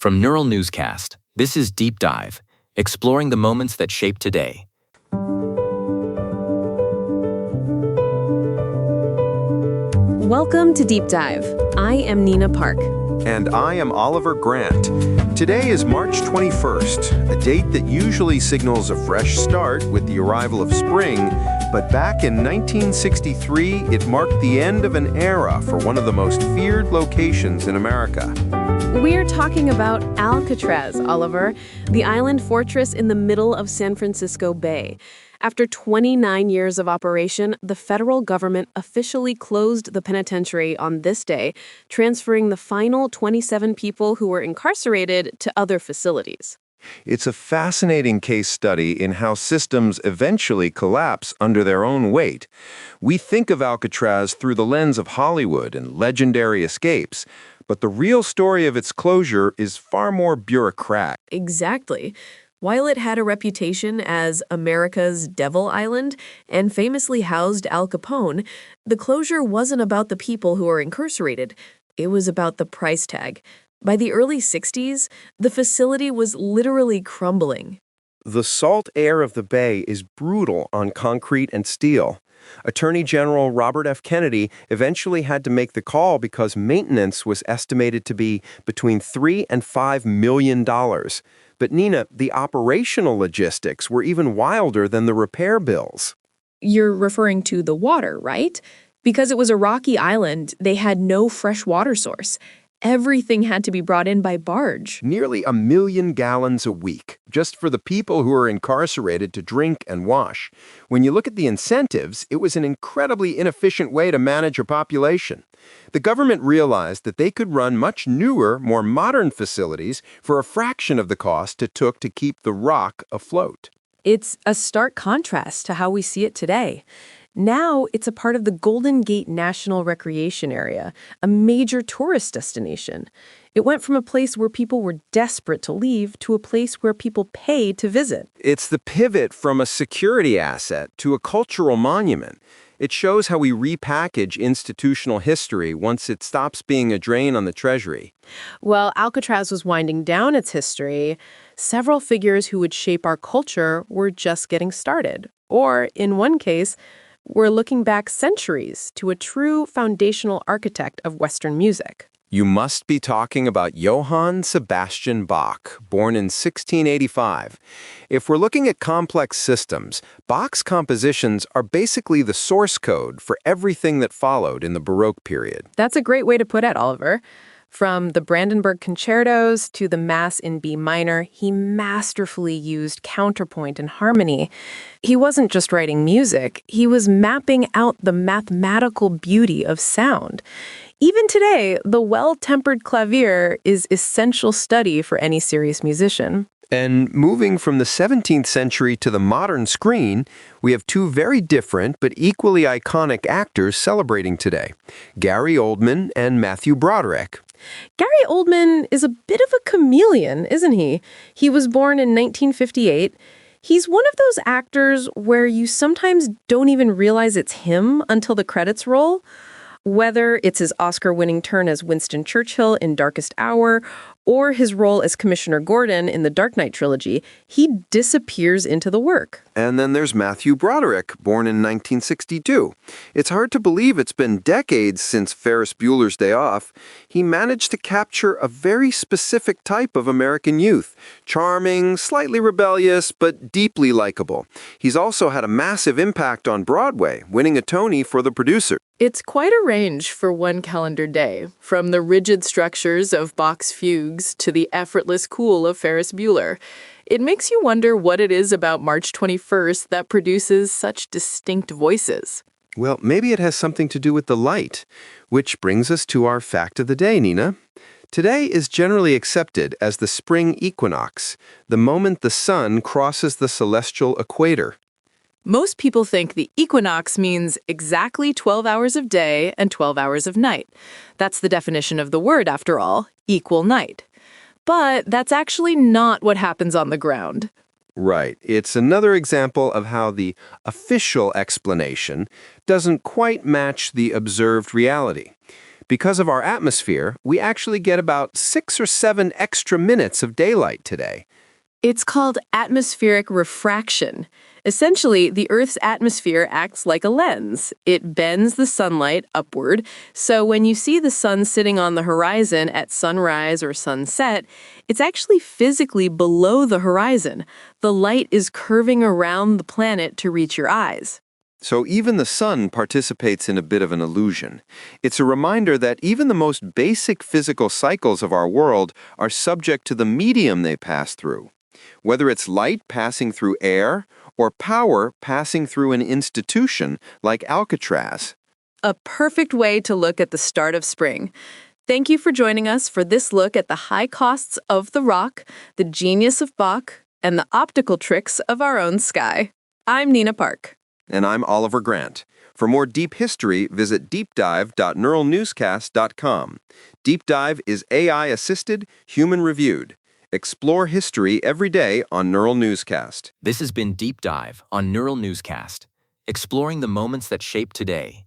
From Neural Newscast, this is Deep Dive, exploring the moments that shape today. Welcome to Deep Dive. I am Nina Park. And I am Oliver Grant. Today is March 21st, a date that usually signals a fresh start with the arrival of spring, but back in 1963, it marked the end of an era for one of the most feared locations in America. We're talking about Alcatraz, Oliver, the island fortress in the middle of San Francisco Bay. After 29 years of operation, the federal government officially closed the penitentiary on this day, transferring the final 27 people who were incarcerated to other facilities. It's a fascinating case study in how systems eventually collapse under their own weight. We think of Alcatraz through the lens of Hollywood and legendary escapes, but the real story of its closure is far more bureaucratic. Exactly. While it had a reputation as America's Devil Island and famously housed Al Capone, the closure wasn't about the people who were incarcerated. It was about the price tag. By the early 60s, the facility was literally crumbling. The salt air of the bay is brutal on concrete and steel. Attorney General Robert F. Kennedy eventually had to make the call because maintenance was estimated to be between $3 and $5 million. But Nina, the operational logistics were even wilder than the repair bills. You're referring to the water, right? Because it was a rocky island, they had no fresh water source. Everything had to be brought in by barge. Nearly 1 million gallons a week, just for the people who were incarcerated to drink and wash. When you look at the incentives, it was an incredibly inefficient way to manage a population. The government realized that they could run much newer, more modern facilities for a fraction of the cost it took to keep the rock afloat. It's a stark contrast to how we see it today. Now, it's a part of the Golden Gate National Recreation Area, a major tourist destination. It went from a place where people were desperate to leave to a place where people pay to visit. It's the pivot from a security asset to a cultural monument. It shows how we repackage institutional history once it stops being a drain on the treasury. While Alcatraz was winding down its history, several figures who would shape our culture were just getting started. Or, in one case, we're looking back centuries to a true foundational architect of Western music. You must be talking about Johann Sebastian Bach, born in 1685. If we're looking at complex systems, Bach's compositions are basically the source code for everything that followed in the Baroque period. That's a great way to put it, Oliver. From the Brandenburg concertos to the Mass in B minor, he masterfully used counterpoint and harmony. He wasn't just writing music, he was mapping out the mathematical beauty of sound. Even today, the well-tempered clavier is essential study for any serious musician. And moving from the 17th century to the modern screen, we have two very different but equally iconic actors celebrating today, Gary Oldman and Matthew Broderick. Gary Oldman is a bit of a chameleon, isn't he? He was born in 1958. He's one of those actors where you sometimes don't even realize it's him until the credits roll. Whether it's his Oscar-winning turn as Winston Churchill in Darkest Hour or his role as Commissioner Gordon in the Dark Knight trilogy, he disappears into the work. And then there's Matthew Broderick, born in 1962. It's hard to believe it's been decades since Ferris Bueller's Day Off. He managed to capture a very specific type of American youth. Charming, slightly rebellious, but deeply likable. He's also had a massive impact on Broadway, winning a Tony for The Producer. It's quite a range for one calendar day, from the rigid structures of Bach's fugues to the effortless cool of Ferris Bueller. It makes you wonder what it is about March 21st that produces such distinct voices. Well, maybe it has something to do with the light, which brings us to our fact of the day, Nina. Today is generally accepted as the spring equinox, the moment the sun crosses the celestial equator. Most people think the equinox means exactly 12 hours of day and 12 hours of night. That's the definition of the word, after all, equal night. But that's actually not what happens on the ground. Right. It's another example of how the official explanation doesn't quite match the observed reality. Because of our atmosphere, we actually get about 6 or 7 extra minutes of daylight today. It's called atmospheric refraction. Essentially, the Earth's atmosphere acts like a lens. It bends the sunlight upward, so when you see the sun sitting on the horizon at sunrise or sunset, it's actually physically below the horizon. The light is curving around the planet to reach your eyes. So even the sun participates in a bit of an illusion. It's a reminder that even the most basic physical cycles of our world are subject to the medium they pass through. Whether it's light passing through air or power passing through an institution like Alcatraz. A perfect way to look at the start of spring. Thank you for joining us for this look at the high costs of the rock, the genius of Bach, and the optical tricks of our own sky. I'm Nina Park. And I'm Oliver Grant. For more deep history, visit deepdive.neuralnewscast.com. Deep Dive is AI-assisted, human-reviewed. Explore history every day on Neural Newscast. This has been Deep Dive on Neural Newscast, exploring the moments that shape today.